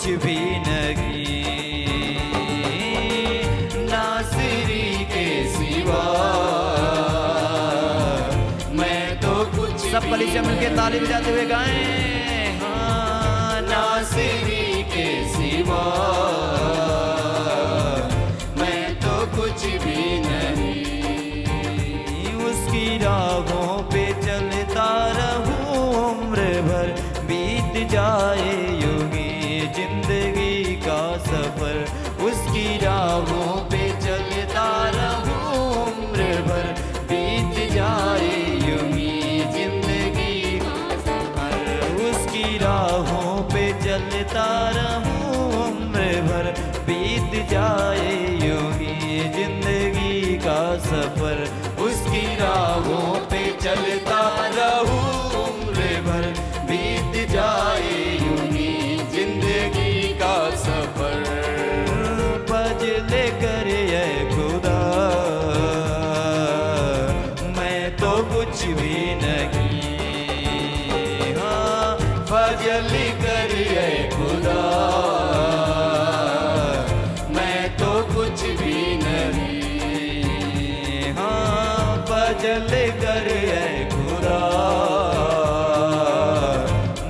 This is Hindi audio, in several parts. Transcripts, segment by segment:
कुछ भी नहीं, नासिरी के सिवा मैं तो कुछ। सब कली से मिलके ताली बजाते हुए गाएं। हाँ, नासिरी के सिवा मैं तो कुछ भी नहीं। उसकी राहों पे चलता रहूं उम्र भर, बीत जाए यूं ही जिंदगी का सफर। उसकी राहों पे चलता रहूं उम्र भर, बीत जाए यूं ही जिंदगी का सफर। उसकी राहों पे चलता रहूं उम्र भर, बीत जाए यूं ही जिंदगी का सफर। उसकी राहों पे चलता रहूं उम्र भर, बीत जाए यूं ही जिंदगी का सफर। फजले कर ये खुदा मैं तो कुछ भी नहीं। हाँ, फजल कर ये खुदा मैं तो कुछ भी नहीं। हाँ, फजल कर ये खुदा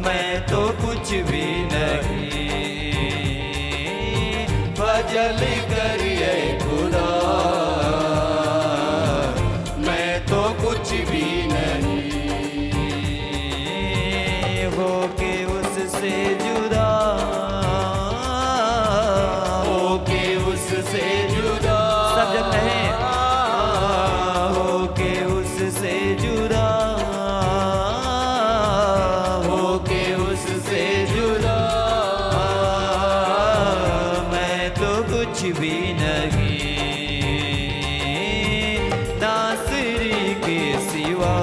मैं तो कुछ भी नहीं। फजल कर ये खुदा मैं तो कुछ भी नहीं। हो के उससे जुदा, हो के उससे जुदा, सब जब कहें हो के उससे जुदा, हो के उससे जुदा मैं तो कुछ भी नहीं। नासिरी के सिवा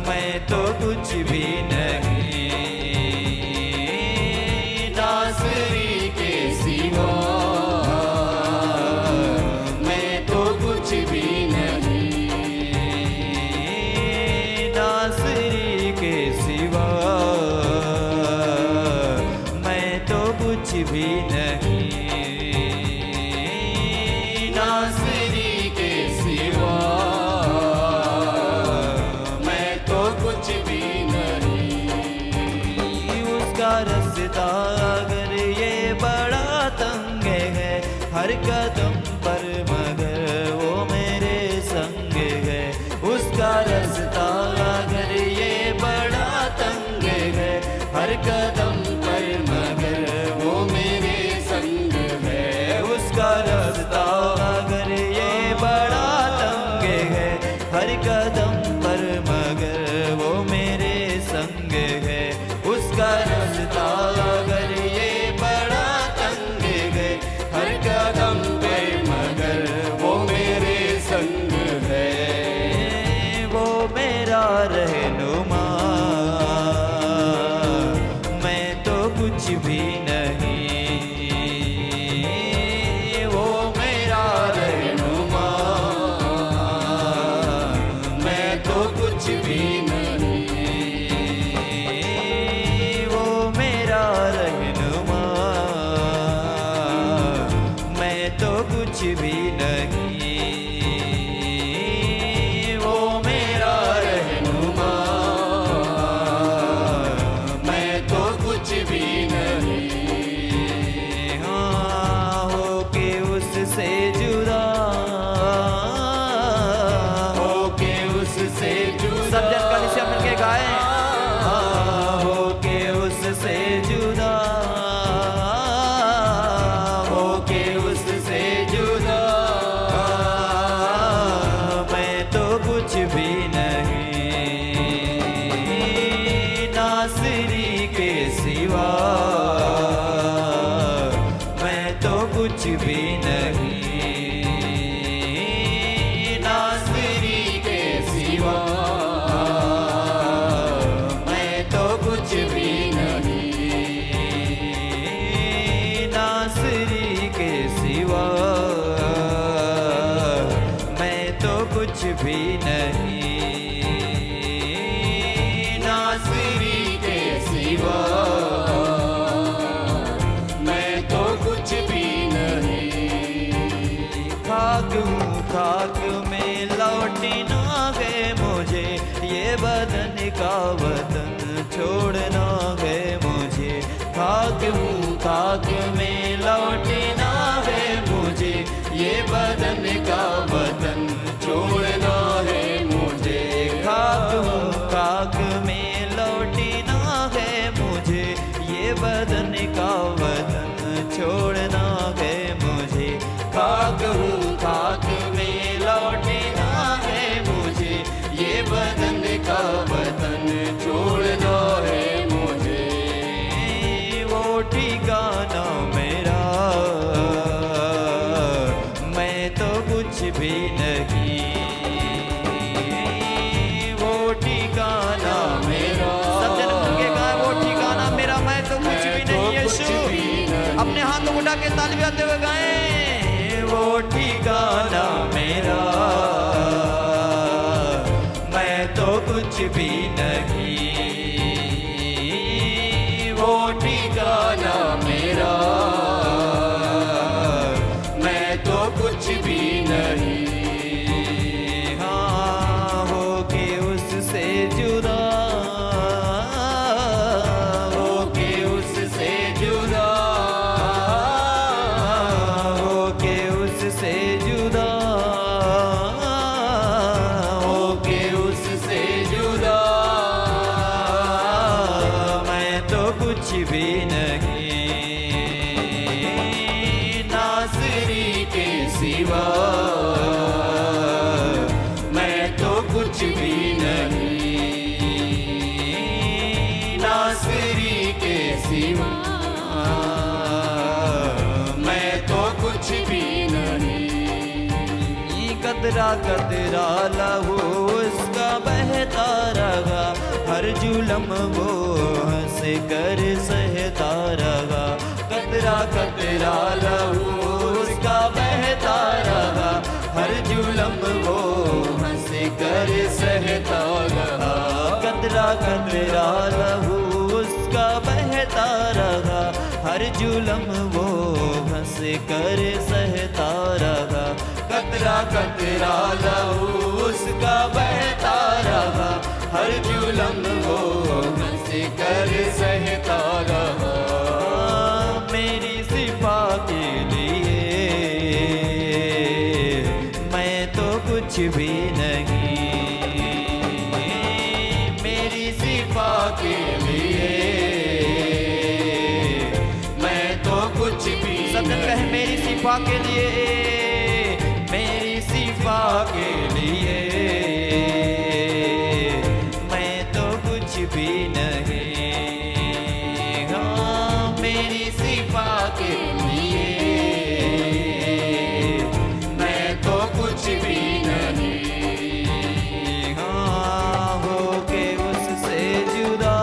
मैं तो कुछ भी नहीं। नासिरी के सिवा मैं तो कुछ भी नहीं। नासिरी के सिवा मैं तो कुछ भी नहीं। नासिरी के सिवा मैं तो कुछ भी नहीं। उसका रास्ता अगर ये बड़ा तंग है, हर कदम पर मगर वो मेरे संग है। उसका रास्ता अगर ये बड़ा तंग है, हर कदम पर मगर वो मेरे संग है। उसका रास्ता अगर ये बड़ा तंग है, हर कदम पर मगर वो मेरे संग है। उसका रास्ता अगर ये बड़ा तंग है, हर कदम पे मगर वो मेरे संग है। वो मेरा रहनुमा मैं तो कुछ भी नहीं। वो मेरा रहनुमा मैं तो कुछ भी नहीं। वो मेरा रहनुमा मैं तो कुछ भी नहीं। वो मेरा रहनुमा मैं तो कुछ भी नहीं। हाँ, हो के उससे जुदा, हो के उससे जुदा, सब जन कल से मिलके गाएं। हो के उससे जुदा, हो के उससे जुदा मैं तो कुछ भी नहीं। नासिरी के सिवा मैं तो कुछ भी नहीं। नासिरी के सिवा मैं तो कुछ भी नहीं। नासिरी के सिवा मैं तो कुछ भी नहीं। नासिरी के सिवा खाक में लौटना है मुझे, ये बदन का वतन छोड़ना है मुझे। खाक हूँ खाक में लौटना है मुझे, ये बदन का वतन छोड़ना है मुझे। खाक हूँ खाक में लौटना है मुझे, ये बदन का वतन छोड़ना है मुझे। वो ठिकाना मेरा मैं तो कुछ भी नहीं, वो ठिकाना मेरा। सब जन मिल के गाएं, वो ठिकाना मेरा मैं तो कुछ भी नहीं। यीशु अपने हाथों उठा के ताली बजाते हुए गाएं, वो ठिकाना मेरा मैं तो कुछ भी नहीं, वो ठिकाना मेरा मैं तो कुछ भी नहीं। हाँ हो के उससे जुदा, हो के उससे जुदा, हो के उससे जुदा, हो के उससे जुदा मैं तो कुछ भी नहीं। नासरी के सिवा मैं तो कुछ भी नहीं, नासरी के सिवा मैं तो कुछ भी नहीं। कतरा कतरा लहू उसका बहता रहा, हर जुलम वो हंस कर सहता रहा। कतरा कतरा लहू उसका बहता रहा, हर जुलम वो हंस कर सहता रहा। कतरा कतरा लहू उसका बहता रहा, हर जुलम वो हंस कर सहता रहा। कतरा कतरा लहू उसका बहता रहा, हर जुलम वो हंस कर सहता रहा। मेरी सिफा के लिए मैं तो कुछ भी नहीं, मेरी सिफा के लिए मैं तो कुछ भी। सब जन कहे मेरी सिफा के लिए, मेरी सिफा के लिए मैं तो कुछ भी नहीं। हाँ मेरी सिफा के लिए मैं तो कुछ भी नहीं। हाँ हो के उससे जुदा,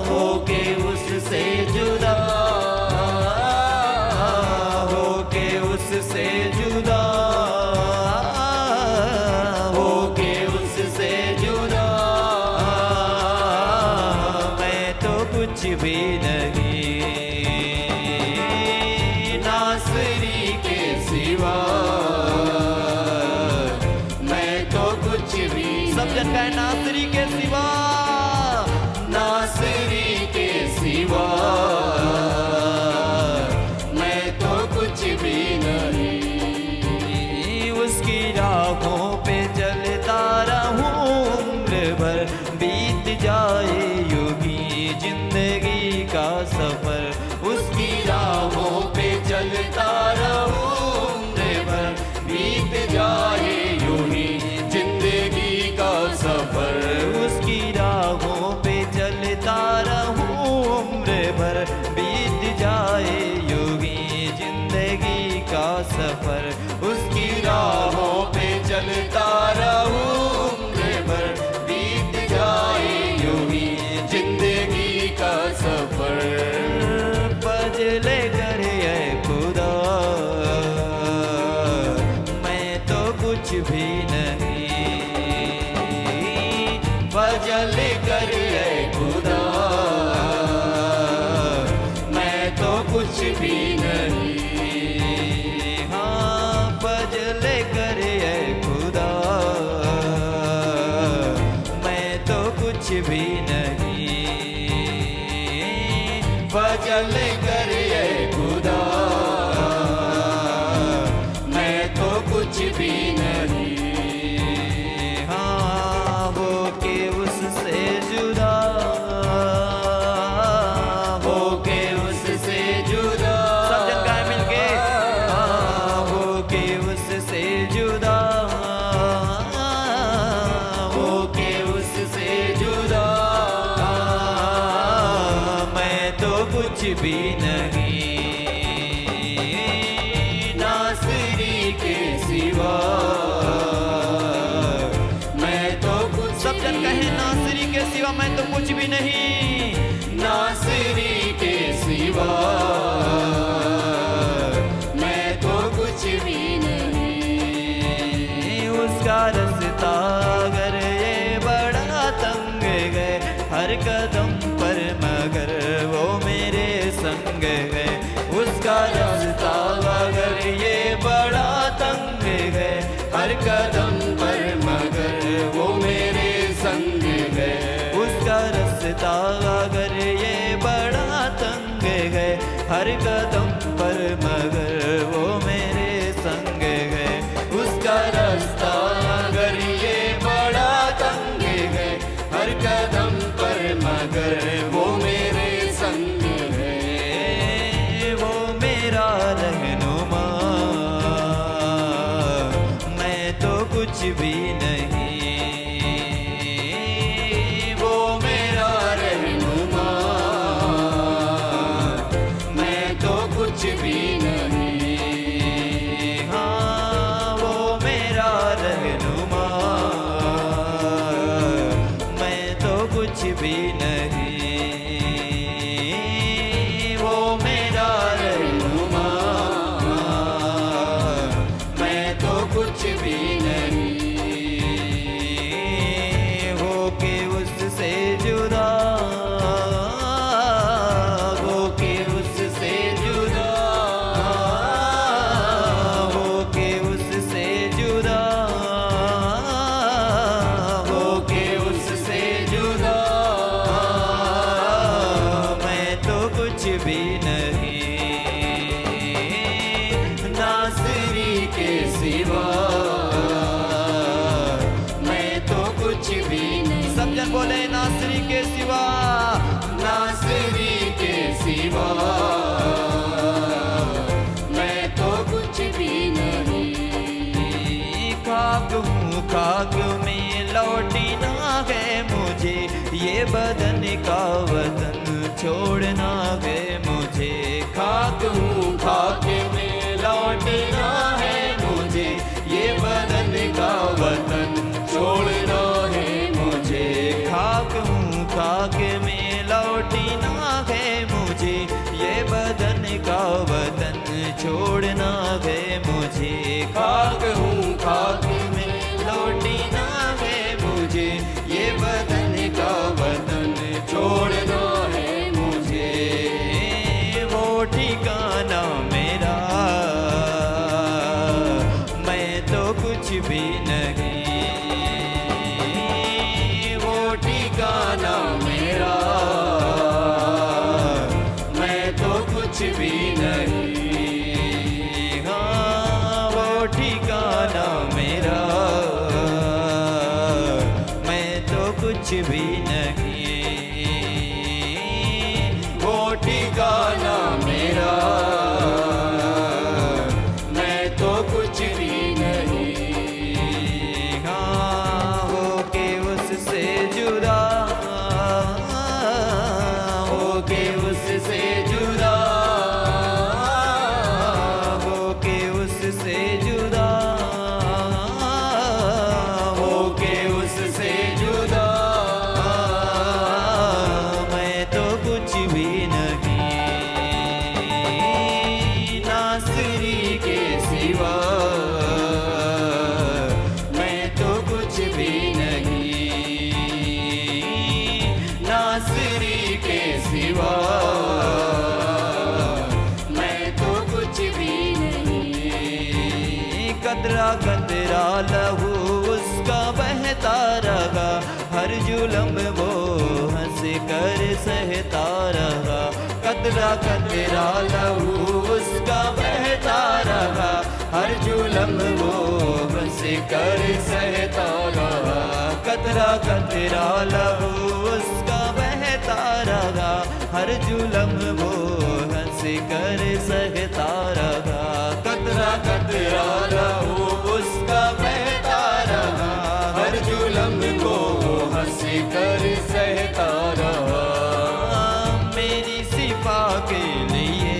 हो के उससे जुदा, हो के उससे जुदा, हो के उससे जुदा मैं तो कुछ भी नहीं। नासरी के सिवा मैं तो कुछ भी। सब जन कहे नासरी के सिवा, नासरी के सिवा मैं तो कुछ भी नहीं। उसकी राहों पे चलता रहूं उम्र भर, बीत जाए यूं जिंदगी का सफर। उसकी राहों पे चलता रहूं उम्र भर, बीत जाए यूं ही जिंदगी का सफर। उसकी राहों पे चलता रहूं उम्र भर, बीत जाए यूं ही जिंदगी का सफर। उसकी राहों पे चलता रहूं उम्र भर, बीत जाए यूं ही जिंदगी का सफर। बदले कर ऐ खुदा मैं तो कुछ भी नहीं, बदल कर ऐ खुदा मैं तो कुछ भी नहीं। हाँ बदल कर ऐ खुदा मैं तो कुछ भी नहीं, बदल कर ये खुदा, मैं तो कुछ भी नहीं। हाँ हो के उससे जुदा, हो के उससे जुदा, सब जन गाए मिलके। हाँ हो के उससे जुदा, हो के उससे जुदा, मैं तो कुछ भी नहीं। नासरी के सिवा मैं तो कुछ सब जन कहे नासरी के सिवा मैं तो कुछ भी नहीं। नासरी के सिवा मैं तो कुछ भी नहीं। उसका रास्ता अगर ये बड़ा तंग है, हर कदम पर मगर वो मेरे संग है। उसका रास्ता अगर ये बड़ा तंग है, हर कदम पर मगर वो मेरे संग है। उसका रास्ता अगर ये बड़ा तंग है, हर कदम पर मगर वो मेरे संग है। उसका रास्ता अगर ये बड़ा तंग है, हर कदम पर मगर वो मेरे संग है। वो मेरा रहनुमा, मैं तो कुछ भी नहीं। वो मेरा रहनुमा, मैं तो कुछ भी नहीं। हाँ वो मेरा रहनुमा, मैं तो कुछ भी नहीं। वो मेरा रहनुमा, मैं तो कुछ भी नहीं। हो के उससे जुदा, हो के उससे जुदा, हो के उससे जुदा, हो के उससे जुदा, मैं तो कुछ भी नहीं। नासरी के सिवा मैं तो कुछ भी नहीं। सब जन बोले नासरी के सिवा, नासरी के सिवा मैं तो कुछ भी नहीं। खाक हूँ खाक में लौटी ना है मुझे, ये बदन का वतन छोड़ना है मुझे। खाक हूँ खाक में लौटना है मुझे, ये बदन का वतन छोड़ना है मुझे। खाक हूँ खाक में लौटी ना है मुझे, ये बदन का वतन छोड़ना है मुझे। खाक हूँ खाक में लौटी ना है मुझे, ये बदन का वतन छोड़ना है मुझे। वो ठिकाना मेरा, मैं तो कुछ भी नहीं। वो ठिकाना मेरा, मैं तो कुछ भी नहीं। हाँ वो ठिकाना मेरा, मैं तो कुछ भी नहीं। वो ठिकाना मेरा, मैं तो कुछ भी नहीं। हाँ हो के उससे जुदा, हो के उससे जुदा, हो के उससे जुदा, हो के उससे जुदा, मैं तो कुछ भी नहीं। नासरी के सिवा मैं तो कुछ भी नहीं। नासरी के सिवा मैं तो कुछ भी नहीं। कतरा कतरा लहू उसका बहता रहा, हर जुल्म वो हंस कर सहता रहा। कतरा कतरा लहू उसका बहता रहा, हर जुलम वो हंस कर सहता रहा। कतरा कतरा लहू उसका बहता रहा, हर जुलम वो हंस कर सहता रहा। कतरा कतरा लहू उसका बहता रहा, हर जुलम को हंस कर सहता रहा। मेरी सिफा के लिए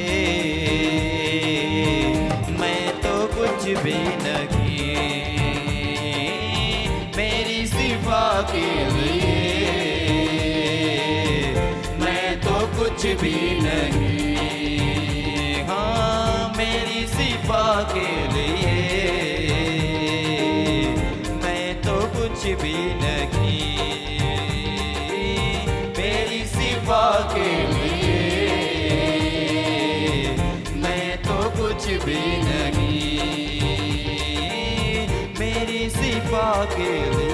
मैं तो कुछ भी नहीं, मेरी सिफा के लिए मैं तो कुछ भी नहीं। हाँ मेरी सिफा के लिए मैं तो कुछ भी नहीं, मेरी सिफा के लिए मैं तो कुछ भी नहीं। मेरी सिफा के लिए